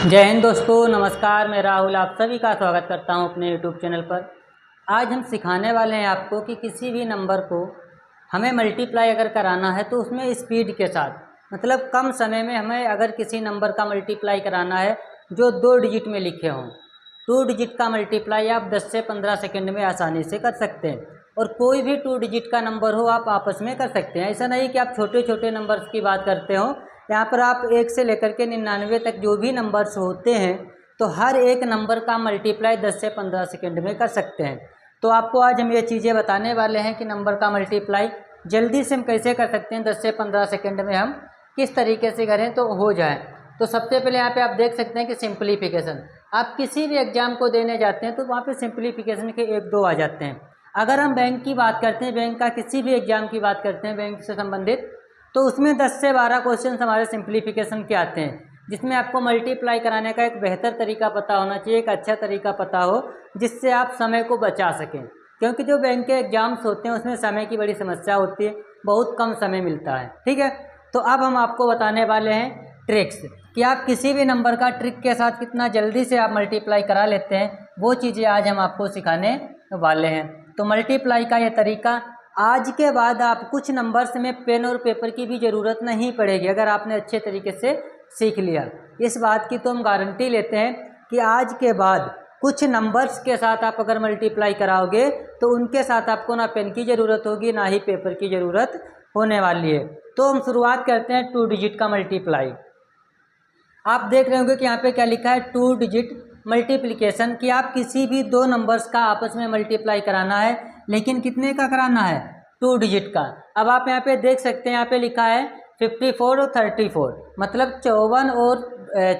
जय हिंद दोस्तों, नमस्कार। मैं राहुल आप सभी का स्वागत करता हूं अपने यूट्यूब चैनल पर। आज हम सिखाने वाले हैं आपको कि किसी भी नंबर को हमें मल्टीप्लाई अगर कराना है तो उसमें स्पीड के साथ, मतलब कम समय में हमें अगर किसी नंबर का मल्टीप्लाई कराना है जो 2 डिजिट में लिखे हों। 2 डिजिट का मल्टीप्लाई आप 10 से 15 सेकेंड में आसानी से कर सकते हैं और कोई भी 2 डिजिट का नंबर हो आप आपस में कर सकते हैं। ऐसा नहीं कि आप छोटे छोटे नंबर्स की बात करते हो। यहाँ पर आप 1 से लेकर के 99 तक जो भी नंबर्स होते हैं तो हर एक नंबर का मल्टीप्लाई 10 से 15 सेकेंड में कर सकते हैं। तो आपको आज हम ये चीज़ें बताने वाले हैं कि नंबर का मल्टीप्लाई जल्दी से हम कैसे कर सकते हैं, 10 से 15 सेकेंड में हम किस तरीके से करें तो हो जाए। तो सबसे पहले यहाँ पे आप देख सकते हैं कि सिंप्लीफिकेशन, आप किसी भी एग्जाम को देने जाते हैं तो वहाँ पे सिंप्लीफिकेशन के 1-2 आ जाते हैं। अगर हम बैंक की बात करते हैं, बैंक का किसी भी एग्जाम की बात करते हैं बैंक से संबंधित, तो उसमें 10 से 12 क्वेश्चन हमारे सिंप्लीफिकेशन के आते हैं, जिसमें आपको मल्टीप्लाई कराने का एक बेहतर तरीका पता होना चाहिए, एक अच्छा तरीका पता हो जिससे आप समय को बचा सकें। क्योंकि जो बैंक के एग्जाम्स होते हैं उसमें समय की बड़ी समस्या होती है, बहुत कम समय मिलता है। ठीक है, तो अब हम आपको बताने वाले हैं ट्रिक्स कि आप किसी भी नंबर का ट्रिक के साथ कितना जल्दी से आप मल्टीप्लाई करा लेते हैं, वो चीज़ें आज हम आपको सिखाने वाले हैं। तो मल्टीप्लाई का ये तरीका, आज के बाद आप कुछ नंबर्स में पेन और पेपर की भी ज़रूरत नहीं पड़ेगी अगर आपने अच्छे तरीके से सीख लिया। इस बात की तो हम गारंटी लेते हैं कि आज के बाद कुछ नंबर्स के साथ आप अगर मल्टीप्लाई कराओगे तो उनके साथ आपको ना पेन की ज़रूरत होगी ना ही पेपर की ज़रूरत होने वाली है। तो हम शुरुआत करते हैं 2 डिजिट का मल्टीप्लाई। आप देख रहे होंगे कि यहाँ पे क्या लिखा है, 2 डिजिट मल्टीप्लिकेशन, कि आप किसी भी 2 नंबर्स का आपस में मल्टीप्लाई कराना है, लेकिन कितने का कराना है, 2 डिजिट का। अब आप यहाँ पे देख सकते हैं, यहाँ पे लिखा है 54 और 34, मतलब 54 और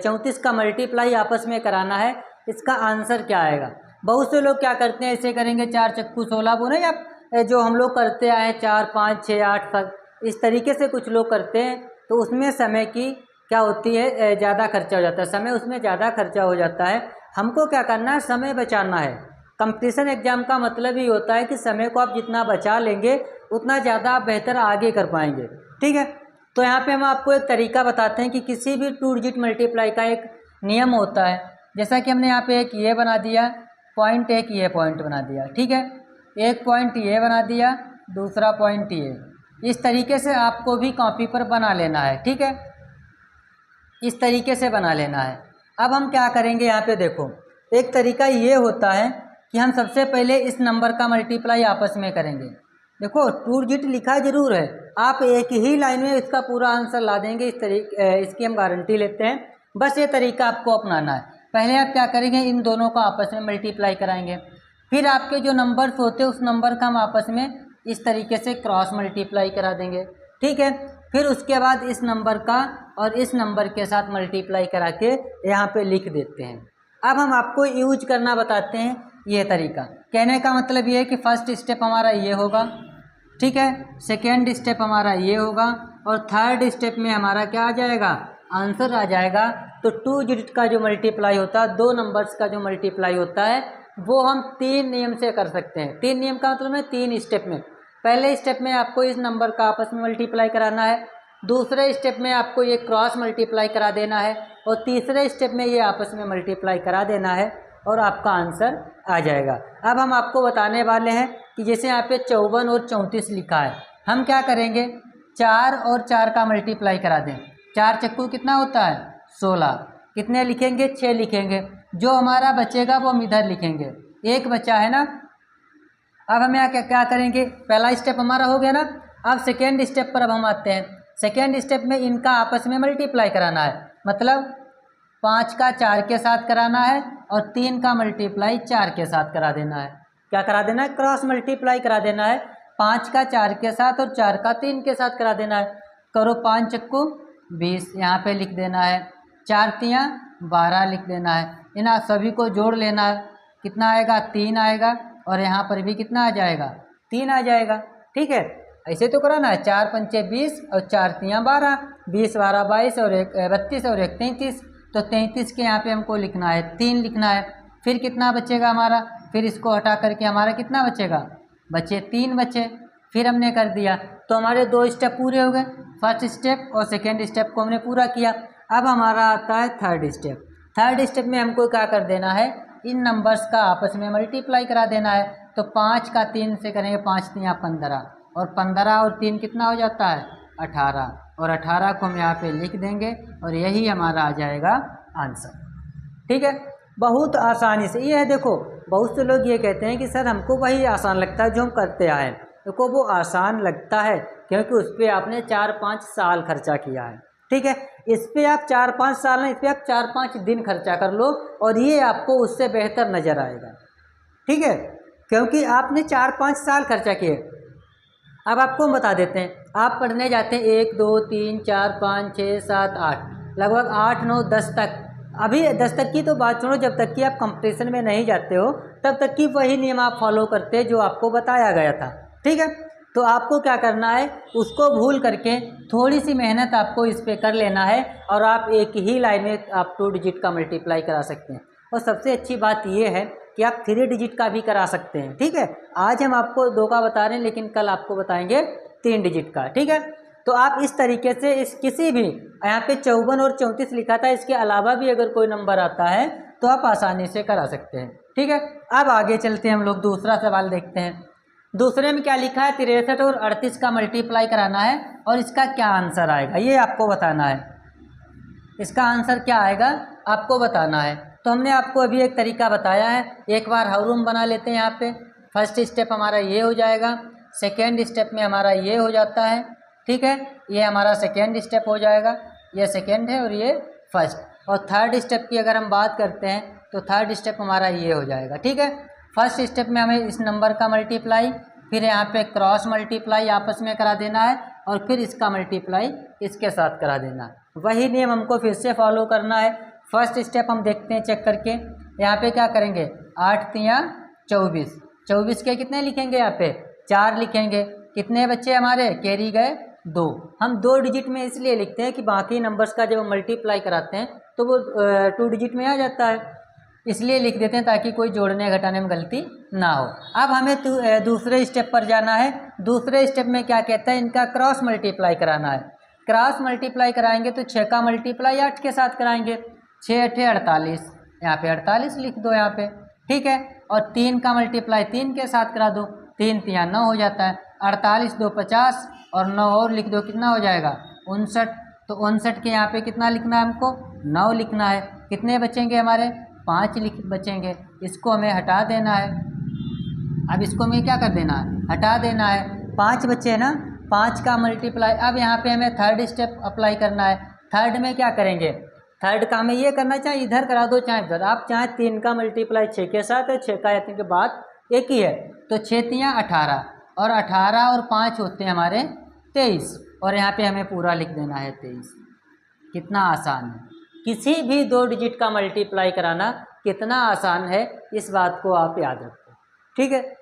34 का मल्टीप्लाई आपस में कराना है। इसका आंसर क्या आएगा? बहुत से लोग क्या करते हैं, ऐसे करेंगे 4 चक्कू 16 बोले, या जो हम लोग करते आए 4 5 6 8 7, इस तरीके से कुछ लोग करते हैं। तो उसमें समय की क्या होती है, ज़्यादा खर्चा हो जाता है, समय उसमें ज़्यादा खर्चा हो जाता है। हमको क्या करना है, समय बचाना है। कंपटीशन एग्जाम का मतलब ही होता है कि समय को आप जितना बचा लेंगे उतना ज़्यादा आप बेहतर आगे कर पाएंगे। ठीक है, तो यहाँ पे हम आपको एक तरीका बताते हैं कि किसी भी 2 डिजिट मल्टीप्लाई का एक नियम होता है। जैसा कि हमने यहाँ पे एक ये बना दिया पॉइंट, एक ये पॉइंट बना दिया। ठीक है, एक पॉइंट ये बना दिया, दूसरा पॉइंट ये, इस तरीके से आपको भी कॉपी पर बना लेना है। ठीक है, इस तरीके से बना लेना है। अब हम क्या करेंगे, यहाँ पे देखो, एक तरीका ये होता है कि हम सबसे पहले इस नंबर का मल्टीप्लाई आपस में करेंगे। देखो 2 डिजिट लिखा जरूर है, आप एक ही लाइन में इसका पूरा आंसर ला देंगे, इस तरीके इसकी हम गारंटी लेते हैं। बस ये तरीका आपको अपनाना है। पहले आप क्या करेंगे, इन दोनों को आपस में मल्टीप्लाई कराएंगे, फिर आपके जो नंबर्स होते हैं उस नंबर का हम आपस में इस तरीके से क्रॉस मल्टीप्लाई करा देंगे। ठीक है, फिर उसके बाद इस नंबर का और इस नंबर के साथ मल्टीप्लाई करा के यहाँ पे लिख देते हैं। अब हम आपको यूज करना बताते हैं ये तरीका। कहने का मतलब ये है कि फर्स्ट स्टेप हमारा ये होगा, ठीक है, सेकेंड स्टेप हमारा ये होगा और थर्ड स्टेप में हमारा क्या आ जाएगा, आंसर आ जाएगा। तो 2 डिजिट का जो मल्टीप्लाई होता है, 2 नंबर्स का जो मल्टीप्लाई होता है, वो हम 3 नियम से कर सकते हैं। 3 नियम का मतलब है 3 स्टेप में। पहले स्टेप में आपको इस नंबर का आपस में मल्टीप्लाई कराना है, दूसरे स्टेप में आपको ये क्रॉस मल्टीप्लाई करा देना है और तीसरे स्टेप में ये आपस में मल्टीप्लाई करा देना है और आपका आंसर आ जाएगा। अब हम आपको बताने वाले हैं कि जैसे यहाँ पे 54 और 34 लिखा है, हम क्या करेंगे, 4 और 4 का मल्टीप्लाई करा दें। 4 चक्कू कितना होता है, 16, कितने लिखेंगे, 6 लिखेंगे। जो हमारा बचेगा वो हम इधर लिखेंगे, एक बचा है ना। अब हम यहाँ क्या करेंगे, पहला स्टेप हमारा हो गया ना। अब सेकेंड स्टेप पर अब हम आते हैं। सेकेंड स्टेप में इनका आपस में मल्टीप्लाई कराना है, मतलब 5 का 4 के साथ कराना है और 3 का मल्टीप्लाई 4 के साथ करा देना है। क्या करा देना है, क्रॉस मल्टीप्लाई करा देना है। 5 का 4 के साथ और 4 का 3 के साथ करा देना है। करो 5 चक्कू 20, यहाँ पे लिख देना है, 4 तियाँ 12 लिख देना है। इन सभी को जोड़ लेना है, कितना आएगा, 3 आएगा और यहाँ पर भी कितना आ जाएगा, 3 आ जाएगा। ठीक है, ऐसे तो कराना है, 4 पंचे 20 और 4 तियाँ 12, 20 12 22 और 1 32 और 1 33। तो 33 के यहाँ पे हमको लिखना है, 3 लिखना है। फिर कितना बचेगा हमारा, फिर इसको हटा करके हमारा कितना बचेगा, बचे 3 बचे। फिर हमने कर दिया तो हमारे 2 स्टेप पूरे हो गए, फर्स्ट स्टेप और सेकेंड स्टेप को हमने पूरा किया। अब हमारा आता है थर्ड स्टेप। थर्ड स्टेप में हमको क्या कर देना है, इन नंबर्स का आपस में मल्टीप्लाई करा देना है। तो 5 का 3 से करेंगे, 5 3 15, और 15 और 3 कितना हो जाता है 18, और 18 को हम यहाँ पे लिख देंगे और यही हमारा आ जाएगा आंसर। ठीक है, बहुत आसानी से ये है। देखो बहुत से लोग ये कहते हैं कि सर हमको वही आसान लगता है जो हम करते आए। देखो वो आसान लगता है क्योंकि उस पर आपने 4-5 साल खर्चा किया है। ठीक है, इस पर आप 4-5 साल नहीं, इस पर आप 4-5 दिन खर्चा कर लो और ये आपको उससे बेहतर नज़र आएगा। ठीक है, क्योंकि आपने 4-5 साल खर्चा किए। अब आपको हम बता देते हैं, आप पढ़ने जाते हैं 1 2 3 4 5 6 7 8, लगभग 8 9 10 तक। अभी 10 तक की तो बात छोड़ो, जब तक कि आप कंपटीशन में नहीं जाते हो तब तक की वही नियम आप फॉलो करते हैं जो आपको बताया गया था। ठीक है, तो आपको क्या करना है, उसको भूल करके थोड़ी सी मेहनत आपको इस पे कर लेना है और आप एक ही लाइन में आप 2 डिजिट का मल्टीप्लाई करा सकते हैं। और सबसे अच्छी बात ये है कि आप 3 डिजिट का भी करा सकते हैं। ठीक है, आज हम आपको 2 का बता रहे हैं लेकिन कल आपको बताएंगे 3 डिजिट का। ठीक है, तो आप इस तरीके से इस किसी भी, यहाँ पे 54 और 34 लिखा था, इसके अलावा भी अगर कोई नंबर आता है तो आप आसानी से करा सकते हैं। ठीक है, अब आगे चलते हैं, हम लोग दूसरा सवाल देखते हैं। दूसरे में क्या लिखा है, 63 और 38 का मल्टीप्लाई कराना है और इसका क्या आंसर आएगा ये आपको बताना है। इसका आंसर क्या आएगा आपको बताना है। तो हमने आपको अभी एक तरीका बताया है, एक बार हाउरूम बना लेते हैं। यहाँ पे फर्स्ट स्टेप हमारा ये हो जाएगा, सेकेंड स्टेप में हमारा ये हो जाता है। ठीक है, ये हमारा सेकेंड स्टेप हो जाएगा, ये सेकेंड है और ये फर्स्ट। और थर्ड स्टेप की अगर हम बात करते हैं तो थर्ड स्टेप हमारा ये हो जाएगा। ठीक है, फर्स्ट स्टेप में हमें इस नंबर का मल्टीप्लाई, फिर यहाँ पे क्रॉस मल्टीप्लाई आपस में करा देना है और फिर इसका मल्टीप्लाई इसके साथ करा देना है। वही नियम हमको फिर से फॉलो करना है। फर्स्ट स्टेप हम देखते हैं चेक करके, यहाँ पे क्या करेंगे, 8 3 24, 24 के कितने लिखेंगे, यहाँ पे 4 लिखेंगे। कितने बच्चे हमारे, कैरी गए 2। हम 2 डिजिट में इसलिए लिखते हैं कि बाकी नंबर्स का जब हम मल्टीप्लाई कराते हैं तो वो 2 डिजिट में आ जाता है, इसलिए लिख देते हैं ताकि कोई जोड़ने घटाने में गलती ना हो। अब हमें दूसरे स्टेप पर जाना है। दूसरे स्टेप में क्या कहता है, इनका क्रॉस मल्टीप्लाई कराना है। क्रॉस मल्टीप्लाई कराएंगे तो 6 का मल्टीप्लाई 8 के साथ कराएंगे, 6 8 48, यहाँ पे 48 लिख दो यहाँ पे। ठीक है, और 3 का मल्टीप्लाई 3 के साथ करा दो, 3 3 9 हो जाता है, 48 2 50 और 9 और लिख दो, कितना हो जाएगा 59। तो 59 के यहाँ पे कितना लिखना है हमको, 9 लिखना है। कितने बचेंगे हमारे, 5 बचेंगे। इसको हमें हटा देना है। अब इसको हमें क्या कर देना है, हटा देना है। 5 बचे हैं ना, 5 का मल्टीप्लाई। अब यहाँ पे हमें थर्ड स्टेप अप्लाई करना है। थर्ड में क्या करेंगे, थर्ड का हमें ये करना, चाहे इधर करा दो चाहे इधर, आप चाहे 3 का मल्टीप्लाई 6 के साथ है, 6 का या 3 के बाद एक ही है, तो 6 3 18 और 18 और 5 होते हैं हमारे 23, और यहाँ पे हमें पूरा लिख देना है 23। कितना आसान है, किसी भी 2 डिजिट का मल्टीप्लाई कराना कितना आसान है, इस बात को आप याद रखो। ठीक है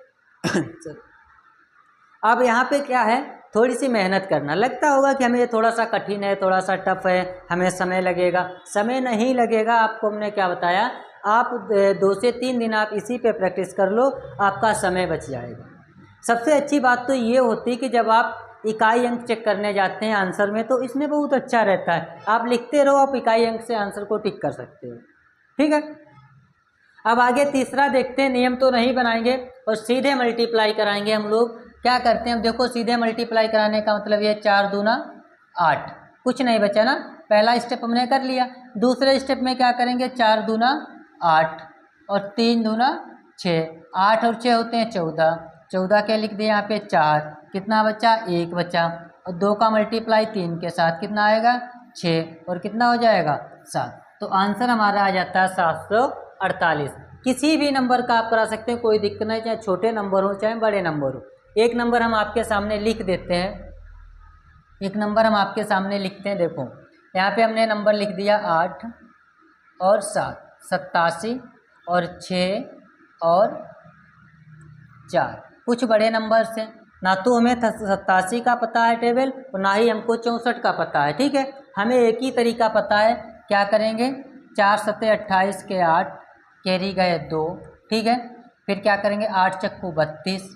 अब यहाँ पे क्या है, थोड़ी सी मेहनत करना। लगता होगा कि हमें ये थोड़ा सा कठिन है, थोड़ा सा टफ है, हमें समय लगेगा। समय नहीं लगेगा, आपको हमने क्या बताया, आप 2 से 3 दिन आप इसी पे प्रैक्टिस कर लो, आपका समय बच जाएगा। सबसे अच्छी बात तो ये होती है कि जब आप इकाई अंक चेक करने जाते हैं आंसर में, तो इसमें बहुत अच्छा रहता है, आप लिखते रहो, आप इकाई अंक से आंसर को टिक कर सकते हो। ठीक है, अब आगे तीसरा देखते हैं। नियम तो नहीं बनाएंगे और सीधे मल्टीप्लाई कराएंगे हम लोग। क्या करते हैं, अब देखो सीधे मल्टीप्लाई कराने का मतलब ये 4 दूना 8, कुछ नहीं बचा ना, पहला स्टेप हमने कर लिया। दूसरे स्टेप में क्या करेंगे, 4 दूना 8 और 3 दूना 6, 8 और 6 होते हैं 14, 14 के लिख दिए यहाँ पे 4, कितना बचा 1 बचा, और 2 का मल्टीप्लाई 3 के साथ कितना आएगा 6, और कितना हो जाएगा 7। तो आंसर हमारा आ जाता है 748। किसी भी नंबर का आप करा सकते हैं, कोई दिक्कत नहीं, चाहे छोटे नंबर हो चाहे बड़े नंबर हो। एक नंबर हम आपके सामने लिख देते हैं, एक नंबर हम आपके सामने लिखते हैं। देखो यहाँ पे हमने नंबर लिख दिया 8 और 7, 87 और 6 और 4। कुछ बड़े नंबर हैं, ना तो हमें 87 का पता है टेबल और ना ही हमको 64 का पता है। ठीक है, हमें एक ही तरीका पता है, क्या करेंगे, 4 7 28 के 8, कैरी गए 2। ठीक है, फिर क्या करेंगे, 8 चक्कू 32।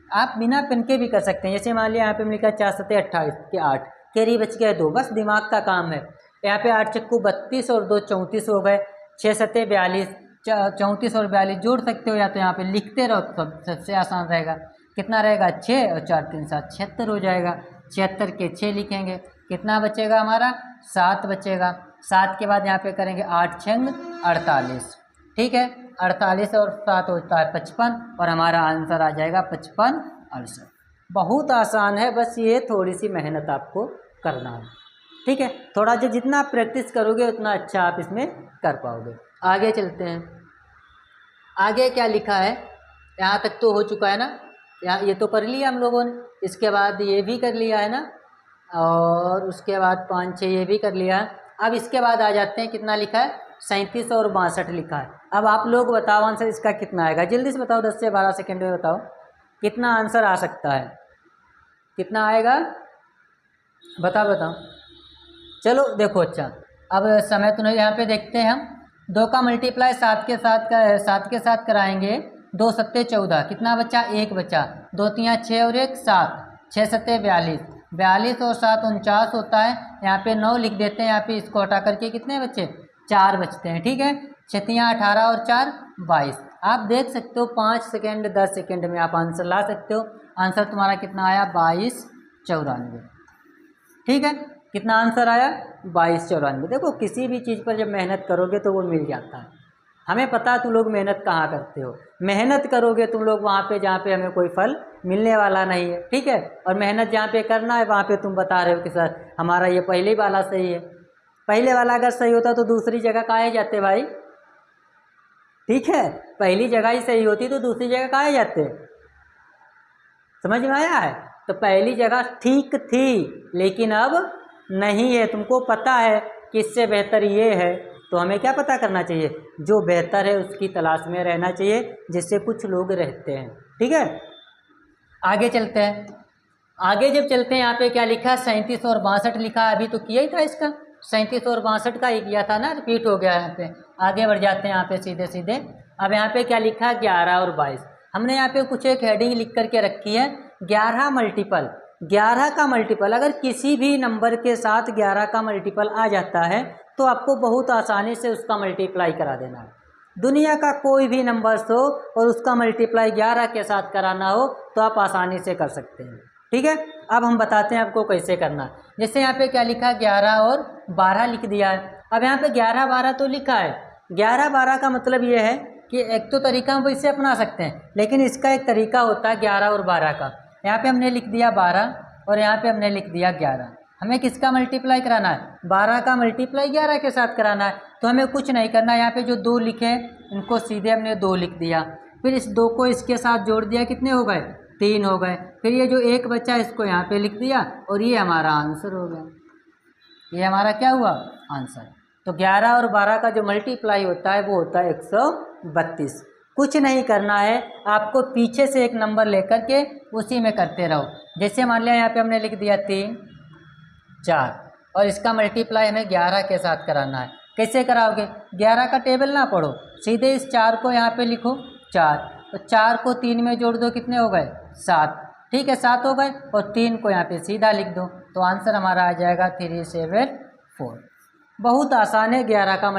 आप बिना पेन के भी कर सकते हैं, जैसे मान लिया यहाँ पे हमने लिखा 4 7 28 के 8, कैरी बच गए 2, बस दिमाग का काम है। यहाँ पे 8 चक्कू 32 और 2 34 हो गए, 6 सत्ते 42, 34 और 42 जोड़ सकते हो, या तो यहाँ पे लिखते रहो तो सबसे आसान रहेगा। कितना रहेगा 6 और 4 3 7 76 हो जाएगा। 76 के 6 लिखेंगे, कितना बचेगा हमारा 7 बचेगा। 7 के बाद यहाँ पे करेंगे 8 छंग 48, ठीक है। 48 और 7 होता है 55 और हमारा आंसर आ जाएगा 55 68। बहुत आसान है, बस ये थोड़ी सी मेहनत आपको करना है, ठीक है। थोड़ा जो जितना आप प्रैक्टिस करोगे उतना अच्छा आप इसमें कर पाओगे। आगे चलते हैं। आगे क्या लिखा है, यहाँ तक तो हो चुका है ना, यहाँ ये तो कर लिया हम लोगों ने। इसके बाद ये भी कर लिया है ना, और उसके बाद 5 6 ये भी कर लिया है। अब इसके बाद आ जाते हैं, कितना लिखा है 37 और 62 लिखा है। अब आप लोग बताओ आंसर इसका कितना आएगा, जल्दी से बताओ, 10 से 12 सेकेंड में बताओ कितना आंसर आ सकता है, कितना आएगा बताओ। चलो देखो, अच्छा अब समय तो नहीं, यहाँ पे देखते हैं हम। 2 का मल्टीप्लाई 7 के साथ कराएंगे। 2 सत्ते 14, कितना बचा 1 बचा। 2 3 6 और 1 7, 6 सत्ते 42, 42 और 7 49 होता है। यहाँ पे 9 लिख देते हैं, यहाँ पे इसको हटा करके कितने बचे 4 बचते हैं, ठीक है। 6 3 18 और 4 22। आप देख सकते हो 5 सेकेंड 10 सेकेंड में आप आंसर ला सकते हो। आंसर तुम्हारा कितना आया 22 94, ठीक है। कितना आंसर आया 22 94। देखो किसी भी चीज़ पर जब मेहनत करोगे तो वो मिल जाता है। हमें पता है तुम लोग मेहनत कहाँ करते हो, मेहनत करोगे तुम लोग वहाँ पे जहाँ पे हमें कोई फल मिलने वाला नहीं है, ठीक है। और मेहनत जहाँ पे करना है वहाँ पे तुम बता रहे हो कि सर हमारा ये पहले वाला सही है। पहले वाला अगर सही होता तो दूसरी जगह काहे जाते भाई, ठीक है। पहली जगह ही सही होती तो दूसरी जगह काहे जाते, समझ में आया है। तो पहली जगह ठीक थी लेकिन अब नहीं है, तुमको पता है कि इससे बेहतर ये है, तो हमें क्या पता करना चाहिए, जो बेहतर है उसकी तलाश में रहना चाहिए, जिससे कुछ लोग रहते हैं, ठीक है। आगे चलते हैं। आगे जब चलते हैं, यहाँ पे क्या लिखा है 37 और 62 लिखा है। अभी तो किया ही था इसका, 37 और 62 का ही किया था ना, रिपीट हो गया यहाँ पे। आगे बढ़ जाते हैं यहाँ पे सीधे सीधे। अब यहाँ पे क्या लिखा है 11 और 22। हमने यहाँ पे कुछ एक हेडिंग लिख करके रखी है 11 मल्टीपल। 11 का मल्टीपल, अगर किसी भी नंबर के साथ 11 का मल्टीपल आ जाता है तो आपको बहुत आसानी से उसका मल्टीप्लाई करा देना है। दुनिया का कोई भी नंबर हो और उसका मल्टीप्लाई 11 के साथ कराना हो तो आप आसानी से कर सकते हैं, ठीक है। अब हम बताते हैं आपको कैसे करना। जैसे यहाँ पे क्या लिखा है 11 और 12 लिख दिया है। अब यहाँ पे 11 12 तो लिखा है, 11 12 का मतलब ये है कि एक तो तरीका हम इसे अपना सकते हैं, लेकिन इसका एक तरीका होता है 11 और 12 का। यहाँ पे हमने लिख दिया 12 और यहाँ पे हमने लिख दिया 11। हमें किसका मल्टीप्लाई कराना है, 12 का मल्टीप्लाई 11 के साथ कराना है। तो हमें कुछ नहीं करना है, यहाँ पे जो 2 लिखे हैं इनको सीधे हमने 2 लिख दिया, फिर इस 2 को इसके साथ जोड़ दिया, कितने हो गए 3 हो गए। फिर ये जो 1 बचा इसको यहाँ पे लिख दिया और ये हमारा आंसर हो गया। ये हमारा क्या हुआ आंसर। तो 11 और 12 का जो मल्टीप्लाई होता है वो होता है 132। कुछ नहीं करना है, आपको पीछे से एक नंबर लेकर के उसी में करते रहो। जैसे मान लिया यहाँ पे हमने लिख दिया 3 4 और इसका मल्टीप्लाई हमें 11 के साथ कराना है। कैसे कराओगे, 11 का टेबल ना पढ़ो, सीधे इस 4 को यहाँ पे लिखो 4, तो 4 को 3 में जोड़ दो, कितने हो गए 7, ठीक है 7 हो गए। और 3 को यहाँ पे सीधा लिख दो, तो आंसर हमारा आ जाएगा 374। बहुत आसान है, 11 का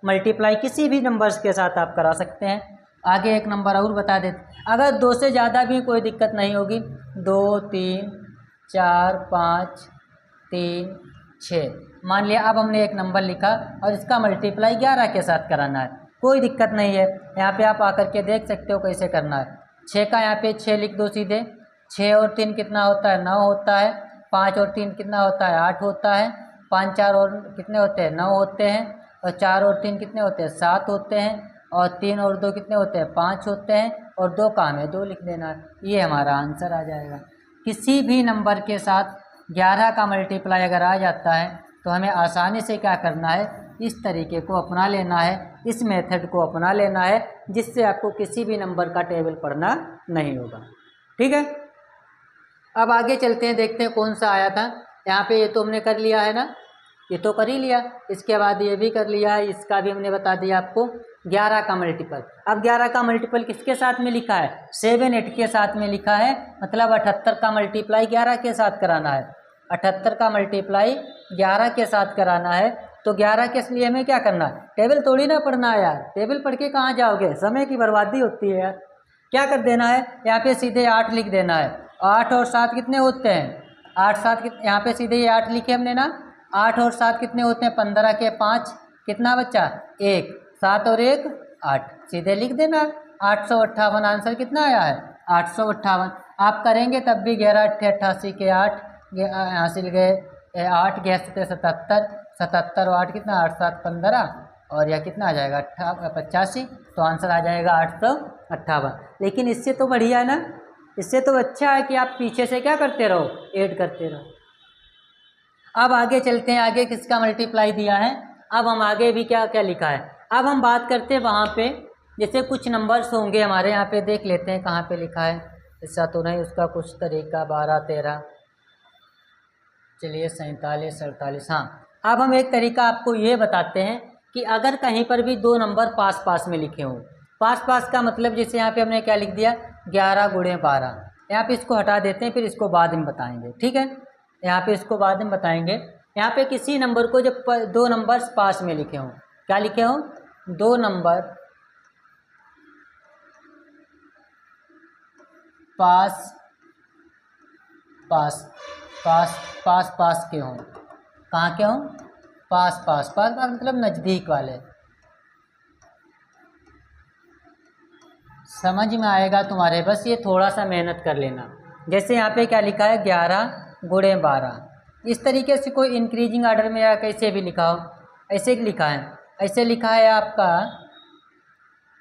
मल्टीप्लाई किसी भी नंबर्स के साथ आप करा सकते हैं। आगे एक नंबर और बता देते, अगर 2 से ज़्यादा भी कोई दिक्कत नहीं होगी, 2 3 4 5 3 6 मान लिया। अब हमने एक नंबर लिखा और इसका मल्टीप्लाई 11 के साथ कराना है, कोई दिक्कत नहीं है। यहाँ पे आप आकर के देख सकते हो कैसे करना है। 6 का यहाँ पे 6 लिख दो सीधे, 6 और 3 कितना होता है 9 होता है, 5 और 3 कितना होता है 8 होता है, 5 4 और कितने होते हैं 9 होते हैं, और 4 और 3 कितने होते हैं 7 होते हैं, और 3 और 2 कितने होते हैं 5 होते हैं, और 2 का हमें 2 लिख देना है। ये हमारा आंसर आ जाएगा। किसी भी नंबर के साथ 11 का मल्टीप्लाई अगर आ जाता है तो हमें आसानी से क्या करना है, इस तरीके को अपना लेना है, इस मेथड को अपना लेना है, जिससे आपको किसी भी नंबर का टेबल पढ़ना नहीं होगा, ठीक है। अब आगे चलते हैं, देखते हैं कौन सा आया था। यहाँ पे ये तो हमने कर लिया है ना, ये तो कर ही लिया। इसके बाद ये भी कर लिया है, इसका भी हमने बता दिया आपको 11 का मल्टीपल। अब 11 का मल्टीपल किसके साथ में लिखा है 7 8 के साथ में लिखा है, मतलब 78 का मल्टीप्लाई 11 के साथ कराना है। 78 का मल्टीप्लाई 11 के साथ कराना है, तो 11 के लिए हमें क्या करना है, टेबल थोड़ी ना पढ़ना है यार, टेबल पढ़ के कहाँ जाओगे, समय की बर्बादी होती है यार। क्या कर देना है, यहाँ पे सीधे 8 लिख देना है। 8 और 7 कितने होते हैं, 8 7 यहाँ पे सीधे ये 8 लिखे हमने ना। 8 और 7 कितने होते हैं, 15 के 5 कितना बच्चा 1, 7 और 1 8, सीधे लिख देना। 858 आंसर कितना आया है 858। आप करेंगे तब भी 11 8 88 के 8 हासिल गए 8 गैस थे 77, 77 और 8 कितना 8 7 15 और यह कितना आ जाएगा 85, तो आंसर आ जाएगा 858। लेकिन इससे तो बढ़िया है ना, इससे तो अच्छा है कि आप पीछे से क्या करते रहो, ऐड करते रहो। अब आगे चलते हैं, आगे किसका मल्टीप्लाई दिया है। अब हम आगे भी क्या क्या लिखा है, अब हम बात करते हैं वहाँ पे जैसे कुछ नंबर्स होंगे हमारे यहाँ पे, देख लेते हैं कहाँ पे लिखा है, ऐसा तो नहीं उसका कुछ तरीका 12 13 चलिए 47 48। हाँ, अब हम एक तरीका आपको ये बताते हैं कि अगर कहीं पर भी दो नंबर पास पास में लिखे हों, पास पास का मतलब जैसे यहाँ पे हमने क्या लिख दिया 11 गुणे 12, यहाँ पे इसको हटा देते हैं, फिर इसको बाद में बताएंगे, ठीक है, यहाँ पे इसको बाद में बताएंगे। यहाँ पे किसी नंबर को जब दो नंबर्स पास में लिखे हों, क्या लिखे हों, दो नंबर पास पास पास पास पास के हों, कहाँ के हों, पास पास, पास पास मतलब नज़दीक वाले, समझ में आएगा तुम्हारे, बस ये थोड़ा सा मेहनत कर लेना। जैसे यहाँ पे क्या लिखा है 11 गुणे 12, इस तरीके से कोई इंक्रीजिंग ऑर्डर में या कैसे भी लिखा हो, ऐसे लिखा है, ऐसे लिखा है आपका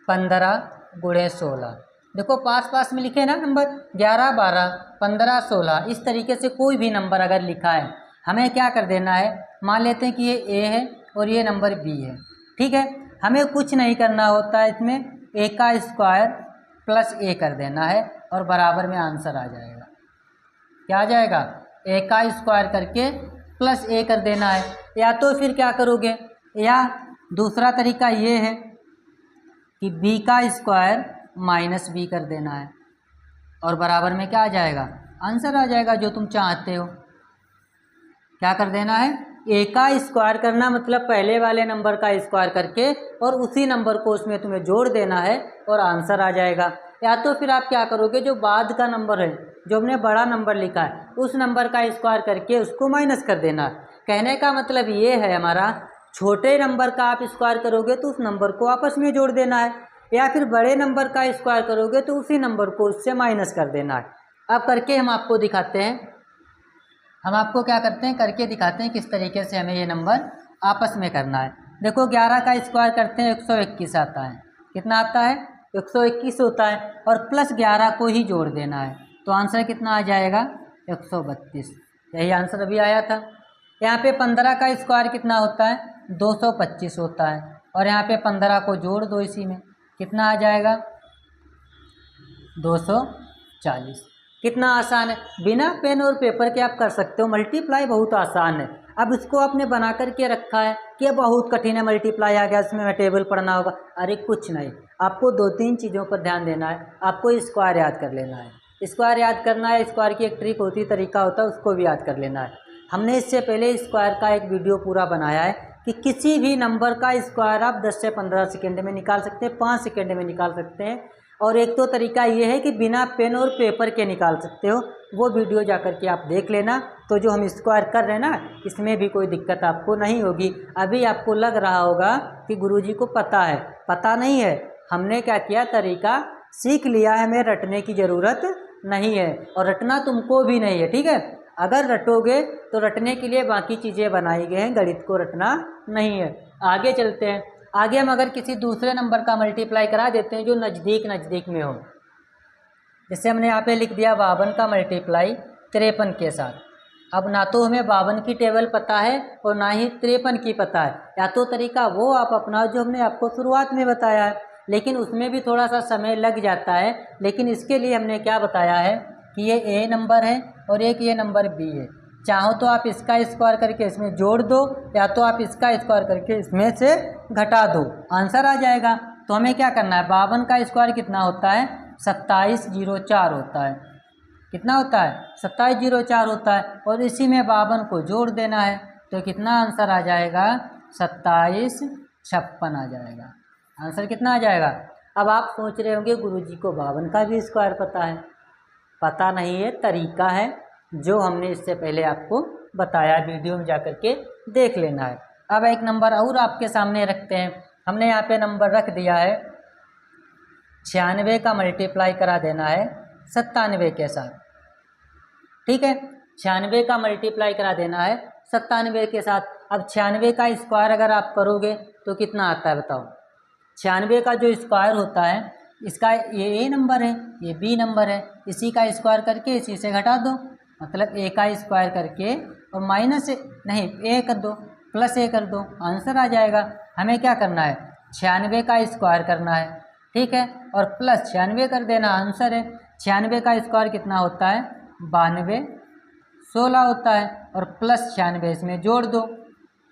15 गुणे 16, देखो पास पास में लिखे ना नंबर 11 12 15 16, इस तरीके से कोई भी नंबर अगर लिखा है हमें क्या कर देना है, मान लेते हैं कि ये ए है और ये नंबर बी है, ठीक है, हमें कुछ नहीं करना होता है, इसमें ए का स्क्वायर प्लस ए कर देना है और बराबर में आंसर आ जाएगा, क्या आ जाएगा, ए का स्क्वायर करके प्लस ए कर देना है। या तो फिर क्या करोगे, या दूसरा तरीका ये है कि बी का स्क्वायर माइनस बी कर देना है और बराबर में क्या आ जाएगा, आंसर आ जाएगा जो तुम चाहते हो। क्या कर देना है, ए का स्क्वायर करना मतलब पहले वाले नंबर का स्क्वायर करके और उसी नंबर को उसमें तुम्हें जोड़ देना है और आंसर आ जाएगा। या तो फिर आप क्या करोगे, जो बाद का नंबर है, जो हमने बड़ा नंबर लिखा है, उस नंबर का स्क्वायर करके उसको माइनस कर देना। कहने का मतलब ये है हमारा, छोटे नंबर का आप स्क्वायर करोगे तो उस नंबर को आपस में जोड़ देना है, या फिर बड़े नंबर का स्क्वायर करोगे तो उसी नंबर को उससे माइनस कर देना है। अब करके हम आपको दिखाते हैं, हम आपको क्या करते हैं, करके दिखाते हैं किस तरीके से हमें ये नंबर आपस में करना है। देखो 11 का स्क्वायर करते हैं 121 आता है, कितना आता है 121 होता है, और प्लस 11 को ही जोड़ देना है, तो आंसर कितना आ जाएगा 132, यही आंसर अभी आया था। यहाँ पे 15 का स्क्वायर कितना होता है 225 होता है, और यहाँ पे 15 को जोड़ दो इसी में, कितना आ जाएगा 240। कितना आसान है, बिना पेन और पेपर के आप कर सकते हो, मल्टीप्लाई बहुत आसान है। अब इसको आपने बना करके रखा है कि ये बहुत कठिन है, मल्टीप्लाई आ गया इसमें टेबल पढ़ना होगा, अरे कुछ नहीं, आपको 2-3 चीज़ों पर ध्यान देना है। आपको स्क्वायर याद कर लेना है, स्क्वायर याद करना है, स्क्वायर की एक ट्रिक होती है, तरीका होता है, उसको भी याद कर लेना है। हमने इससे पहले स्क्वायर का एक वीडियो पूरा बनाया है कि किसी भी नंबर का स्क्वायर आप 10 से 15 सेकेंड में निकाल सकते हैं, 5 सेकेंड में निकाल सकते हैं, और एक तो तरीका ये है कि बिना पेन और पेपर के निकाल सकते हो, वो वीडियो जा कर के आप देख लेना। तो जो हम स्क्वायर कर रहे हैं ना, इसमें भी कोई दिक्कत आपको नहीं होगी। अभी आपको लग रहा होगा कि गुरुजी को पता है, पता नहीं है, हमने क्या किया, तरीका सीख लिया है, हमें रटने की ज़रूरत नहीं है, और रटना तुमको भी नहीं है, ठीक है। अगर रटोगे तो रटने के लिए बाकी चीज़ें बनाई गई हैं, गणित को रटना नहीं है। आगे चलते हैं, आगे हम अगर किसी दूसरे नंबर का मल्टीप्लाई करा देते हैं जो नज़दीक में हो, जैसे हमने यहाँ पे लिख दिया 52 का मल्टीप्लाई 53 के साथ। अब ना तो हमें 52 की टेबल पता है और ना ही 53 की पता है, या तो तरीका वो आप अपनाओ जो हमने आपको शुरुआत में बताया है, लेकिन उसमें भी थोड़ा सा समय लग जाता है। लेकिन इसके लिए हमने क्या बताया है कि ये ए नंबर है और एक ये नंबर बी है, चाहो तो आप इसका स्क्वायर करके इसमें जोड़ दो, या तो आप इसका स्क्वायर करके इसमें से घटा दो, आंसर आ जाएगा। तो हमें क्या करना है, 52 का स्क्वायर कितना होता है 2704 होता है, कितना होता है 2704 होता है, और इसी में 52 को जोड़ देना है, तो कितना आंसर आ जाएगा 27 56 आ जाएगा। आंसर कितना आ जाएगा? अब आप सोच रहे होंगे गुरुजी को 52 का भी स्क्वायर पता है। पता नहीं है, तरीका है जो हमने इससे पहले आपको बताया, वीडियो में जाकर के देख लेना है। अब एक नंबर और आपके सामने रखते हैं। हमने यहाँ पे नंबर रख दिया है 96 का मल्टीप्लाई करा देना है 97 के साथ। ठीक है, 96 का मल्टीप्लाई करा देना है 97 के साथ। अब 96 का स्क्वायर अगर आप करोगे तो कितना आता है बताओ? 96 का जो स्क्वायर होता है, इसका ये ए नंबर है, ये बी नंबर है, इसी का स्क्वायर करके इसी से घटा दो, मतलब ए का स्क्वायर करके और माइनस नहीं ए कर दो, प्लस ए कर दो, आंसर आ जाएगा। हमें क्या करना है? 96 का स्क्वायर करना है, ठीक है, और प्लस 96 कर देना, आंसर है। 96 का स्क्वायर कितना होता है? 92, 16 होता है, और प्लस 96 इसमें जोड़ दो,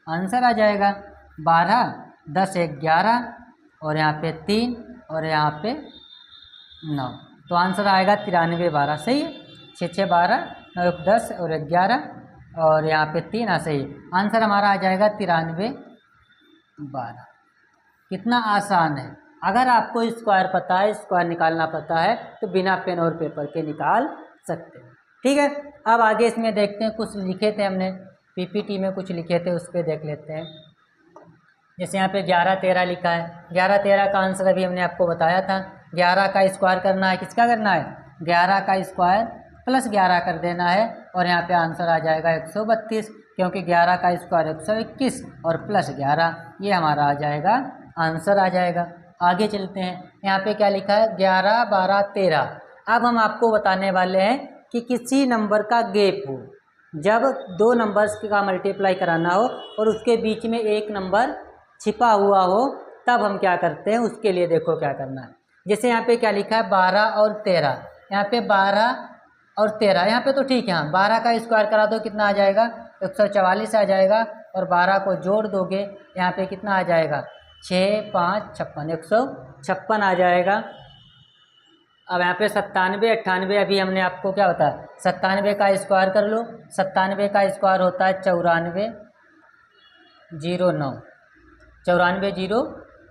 आंसर आ जाएगा 12, 10 1 11, और यहाँ पे 3 और यहाँ पे 9, तो आंसर आएगा 93 12। सही है, 6 6 12, 9 1 10 और 11 और यहाँ पे 3, सही है। आंसर हमारा आ जाएगा 93 12। कितना आसान है। अगर आपको स्क्वायर पता है, स्क्वायर निकालना पता है, तो बिना पेन और पेपर के निकाल सकते हैं। ठीक है, अब आगे इसमें देखते हैं, कुछ लिखे थे हमने पीपीटी में, कुछ लिखे थे उस पर देख लेते हैं। जैसे यहाँ पे 11 13 लिखा है, 11 13 का आंसर अभी हमने आपको बताया था। 11 का स्क्वायर करना है, किसका करना है? 11 का स्क्वायर प्लस 11 कर देना है, और यहाँ पे आंसर आ जाएगा 132, क्योंकि 11 का स्क्वायर 121 और प्लस 11, ये हमारा आ जाएगा, आंसर आ जाएगा। आगे चलते हैं, यहाँ पे क्या लिखा है? 11 12 13। अब हम आपको बताने वाले हैं कि किसी नंबर का गैप हो, जब दो नंबर्स का मल्टीप्लाई कराना हो और उसके बीच में एक नंबर छिपा हुआ हो, तब हम क्या करते हैं, उसके लिए देखो क्या करना है। जैसे यहाँ पे क्या लिखा है? 12 और 13। यहाँ पे 12 और 13, यहाँ पे तो ठीक है, हाँ 12 का स्क्वायर करा दो, कितना आ जाएगा? 144 आ जाएगा, और 12 को जोड़ दोगे, यहाँ पे कितना आ जाएगा? 6 5 56, 156 आ जाएगा। अब यहाँ पे 97 98, अभी हमने आपको क्या बताया? 97 का स्क्वायर कर लो, 97 का स्क्वायर होता है 94 09, 94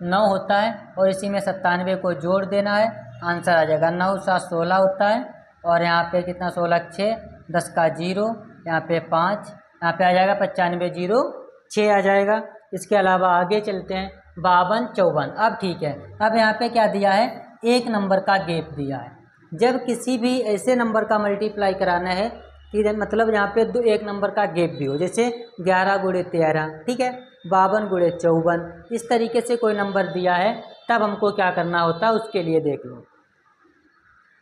09 होता है, और इसी में 97 को जोड़ देना है, आंसर आ जाएगा 9 7 16 होता है, और यहाँ पे कितना? 16 6 10 का 0, यहाँ पे 5, यहाँ पे आ जाएगा 95 06 आ जाएगा। इसके अलावा आगे चलते हैं, 52 54। अब ठीक है, अब यहाँ पे क्या दिया है? एक नंबर का गैप दिया है। जब किसी भी ऐसे नंबर का मल्टीप्लाई कराना है कि मतलब यहाँ पे एक नंबर का गैप भी हो, जैसे 11 गुणे 13, ठीक है, 52 गुणे 54, इस तरीके से कोई नंबर दिया है, तब हमको क्या करना होता है, उसके लिए देख लो।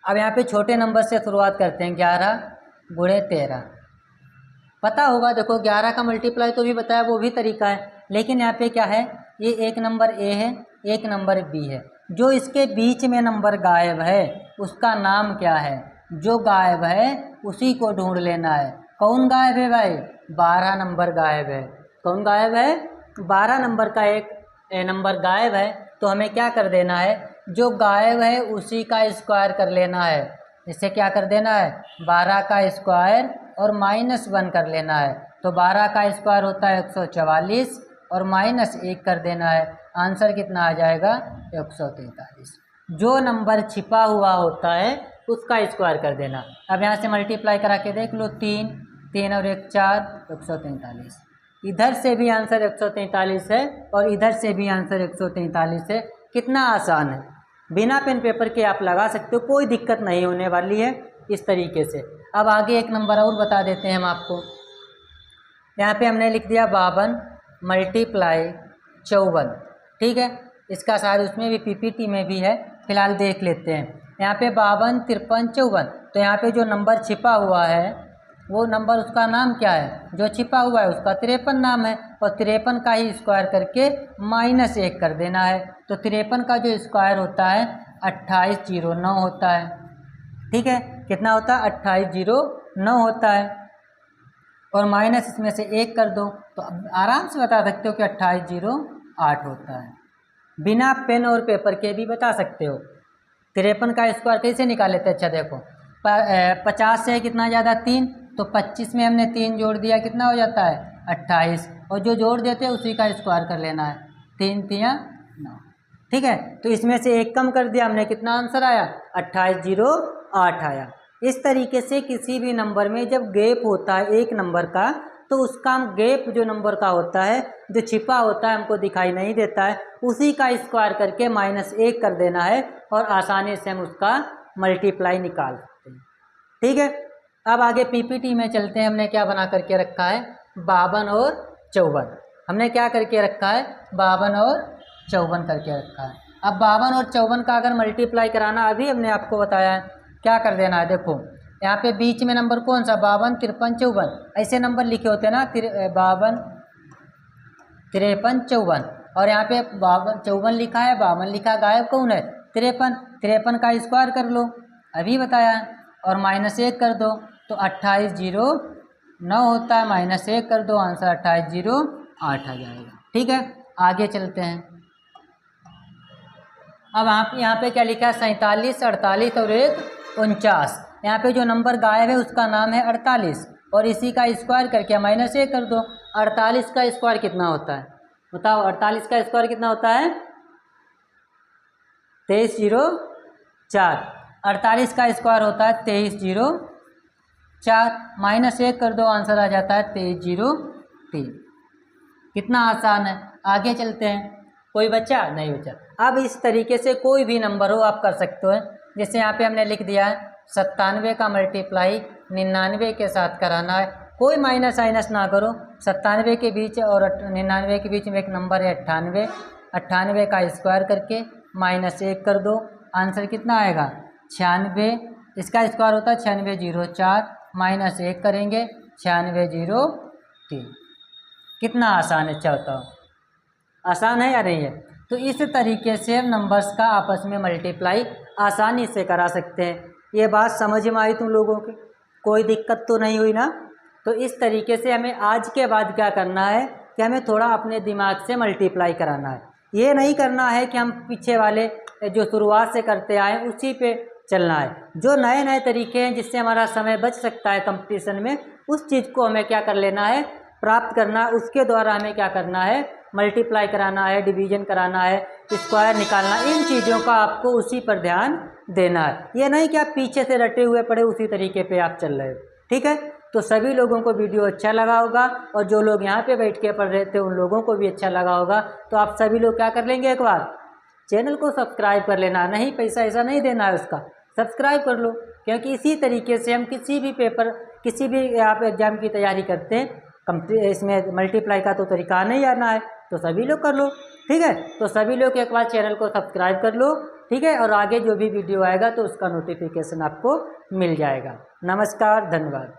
अब यहाँ पे छोटे नंबर से शुरुआत करते हैं, 11 गुणे 13 पता होगा। देखो 11 का मल्टीप्लाई तो भी बताया, वो भी तरीका है, लेकिन यहाँ पे क्या है? ये एक नंबर ए है, एक नंबर बी है, जो इसके बीच में नंबर गायब है उसका नाम क्या है? जो गायब है उसी को ढूंढ लेना है। कौन गायब है भाई? 12 नंबर गायब है। कौन गायब है? 12 नंबर का एक नंबर गायब है, तो हमें क्या कर देना है? जो गायब है उसी का स्क्वायर कर लेना है। इससे क्या कर देना है? 12 का स्क्वायर और -1 कर लेना है, तो 12 का स्क्वायर होता है 144 और -1 कर देना है, आंसर कितना आ जाएगा? 143। जो नंबर छिपा हुआ होता है उसका स्क्वायर कर देना। अब यहाँ से मल्टीप्लाई करा के देख लो, 3 3 और 1 4, 143। इधर से भी आंसर 143 है और इधर से भी आंसर 143 है। कितना आसान है, बिना पेन पेपर के आप लगा सकते हो, कोई दिक्कत नहीं होने वाली है इस तरीके से। अब आगे एक नंबर और बता देते हैं हम आपको। यहाँ पे हमने लिख दिया 52 मल्टीप्लाई 54, ठीक है, इसका साथ उसमें भी पीपीटी में भी है, फिलहाल देख लेते हैं। यहाँ पे 52 53 54, तो यहाँ पे जो नंबर छिपा हुआ है वो नंबर, उसका नाम क्या है? जो छिपा हुआ है उसका 53 नाम है, और 53 का ही स्क्वायर करके -1 कर देना है, तो 53 का जो स्क्वायर होता है 2809 होता है, ठीक है, कितना होता है? 2809 होता है, और माइनस इसमें से 1 कर दो, तो अब आराम से बता सकते हो कि 2808 होता है। बिना पेन और पेपर के भी बता सकते हो। 53 का स्क्वायर कैसे निकाले थे? अच्छा देखो, 50 से कितना ज़्यादा 3, तो 25 में हमने 3 जोड़ दिया, कितना हो जाता है? 28 और जो जोड़ देते हैं उसी का स्क्वायर कर लेना है। 3 3 9। ठीक है, तो इसमें से एक कम कर दिया हमने, कितना आंसर आया? 2808 आया। इस तरीके से किसी भी नंबर में जब गैप होता है एक नंबर का, तो उसका हम गैप जो नंबर का होता है, जो छिपा होता है, हमको दिखाई नहीं देता है, उसी का स्क्वायर करके -1 कर देना है और आसानी से हम उसका मल्टीप्लाई निकाल सकते हैं। ठीक है, अब आगे पीपीटी में चलते हैं। हमने क्या बना करके रखा है? 52 और 54। हमने क्या करके रखा है? 52 और 54 करके रखा है। अब 52 और 54 का अगर मल्टीप्लाई कराना, अभी हमने आपको बताया है क्या कर देना है। देखो यहाँ पे बीच में नंबर कौन सा? 52 53 54 ऐसे नंबर लिखे होते हैं ना, 52 53 54। और यहाँ पे 52 54 लिखा है, 52 लिखा, गायब कौन है? 53। 53 का स्क्वायर कर लो, अभी बताया है, और -1 कर दो तो 2809 होता है। -1 कर दो, आंसर 2808 आ जाएगा। ठीक है, आगे चलते हैं। अब आप यहाँ पे क्या लिखा है? 47 48 और 1 49। यहाँ पे जो नंबर गायब है उसका नाम है 48 और इसी का स्क्वायर करके -1 कर दो। 48 का स्क्वायर कितना होता है? बताओ, 48 का स्क्वायर कितना होता है? 2304। 48 का स्क्वायर होता है 2304। -1 कर दो, आंसर आ जाता है 2303। कितना आसान है। आगे चलते हैं। कोई बच्चा? नहीं बच्चा। अब इस तरीके से कोई भी नंबर हो आप कर सकते हो। जैसे यहाँ पे हमने लिख दिया है 97 का मल्टीप्लाई 99 के साथ कराना है। कोई माइनस आइनस ना करो। 97 के बीच और 99 के बीच में एक नंबर है 98। 98 का स्क्वायर करके -1 कर दो, आंसर कितना आएगा? 96। इसका स्क्वायर होता है 9604, -1 करेंगे 9603। कितना आसान है, अच्छा बताओ, आसान है या नहीं है? तो इस तरीके से हम नंबर्स का आपस में मल्टीप्लाई आसानी से करा सकते हैं। ये बात समझ में आई तुम लोगों की? कोई दिक्कत तो नहीं हुई ना? तो इस तरीके से हमें आज के बाद क्या करना है कि हमें थोड़ा अपने दिमाग से मल्टीप्लाई कराना है। ये नहीं करना है कि हम पीछे वाले जो शुरुआत से करते आए उसी पे चलना है। जो नए नए तरीके हैं जिससे हमारा समय बच सकता है कंपटीशन में, उस चीज़ को हमें क्या कर लेना है? प्राप्त करना। उसके द्वारा हमें क्या करना है? मल्टीप्लाई कराना है, डिवीजन कराना है, स्क्वायर निकालना। इन चीज़ों का आपको उसी पर ध्यान देना है। ये नहीं कि आप पीछे से रटे हुए पड़े उसी तरीके पे आप चल रहे हो। ठीक है, तो सभी लोगों को वीडियो अच्छा लगा होगा और जो लोग यहाँ पे बैठ के पढ़ रहे थे उन लोगों को भी अच्छा लगा होगा। तो आप सभी लोग क्या कर लेंगे? एक बार चैनल को सब्सक्राइब कर लेना। नहीं, पैसा ऐसा नहीं देना है उसका, सब्सक्राइब कर लो। क्योंकि इसी तरीके से हम किसी भी पेपर, किसी भी आप एग्ज़ाम की तैयारी करते हैं, इसमें मल्टीप्लाई का तो तरीका नहीं आना है, तो सभी लोग कर लो। ठीक है, तो सभी लोग एक बार चैनल को सब्सक्राइब कर लो। ठीक है, और आगे जो भी वीडियो आएगा तो उसका नोटिफिकेशन आपको मिल जाएगा। नमस्कार, धन्यवाद।